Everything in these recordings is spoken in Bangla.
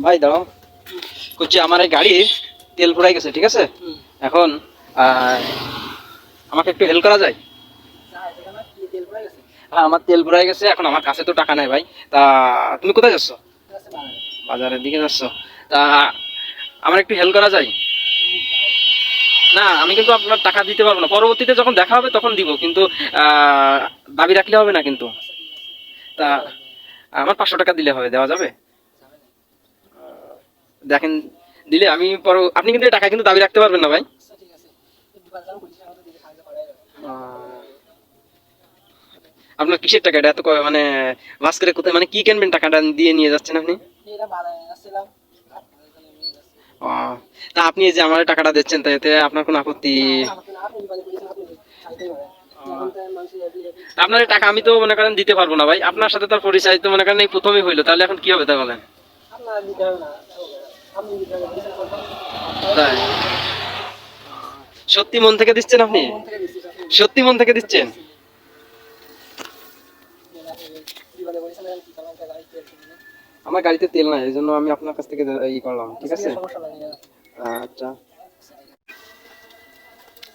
ভাই দাঁড়াও, করছি আমার এই গাড়ি তেল ফুরাই গেছে, ঠিক আছে? এখন আমাকে একটু হেল্প করা যায়? হ্যাঁ, আমার তেল ফুরাই গেছে, এখন আমার কাছে তো টাকা নাই ভাই। তা তুমি কোথায় যাচ্ছ? বাজারের দিকে যাচ্ছ? তা আমার একটু হেল্প করা যায়? না, আমি কিন্তু আপনার টাকা দিতে পারবো না, পরবর্তীতে যখন দেখা হবে তখন দিব, কিন্তু দাবি রাখলে হবে না কিন্তু। তা আমার 500 টাকা দিলে হবে, দেওয়া যাবে? দেখেন, দিলে আমি আপনি কিন্তু এই টাকা কিন্তু দাবি রাখতে পারবেন না ভাই। আহ, আপনার কিসের টাকা এটা? এত মানে ভাস করে কোথায়, মানে কি কিনবেন টাকাটা দিয়ে নিয়ে যাচ্ছেন আপনি? আহ, তা আপনি এই যে আমার টাকাটা দিচ্ছেন, তা এতে আপনার কোনো আপত্তি? তা আপনার এই টাকা আমি তো মনে করেন দিতে পারবো না ভাই, আপনার সাথে তার পরিচয় তো মনে করেন এই প্রথমই হইলো, তাহলে এখন কি হবে তা বলেন? তাই? সত্যি মন থেকে দিচ্ছেন আপনি? সত্যি মন থেকে দিচ্ছেন? আমার গাড়িতে তেল নাই, এই জন্য আমি আপনার কাছ থেকে ই করলাম, ঠিক আছে? আচ্ছা।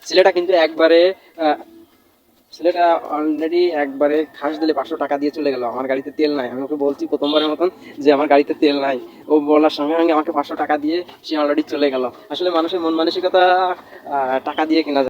ছেলেটা কিন্তু একবারে আহ, ছেলেটা অলরেডি একবারে খাস দিলে 500 টাকা দিয়ে চলে গেল। আমার গাড়িতে তেল নাই, আমি ওকে বলছি প্রথমবারের মতন যে আমার গাড়িতে তেল নাই। ও বলার সঙ্গে সঙ্গে আমাকে 500 টাকা দিয়ে সে অলরেডি চলে গেল। আসলে মানুষের মন মানসিকতা টাকা দিয়ে কেনা যায়।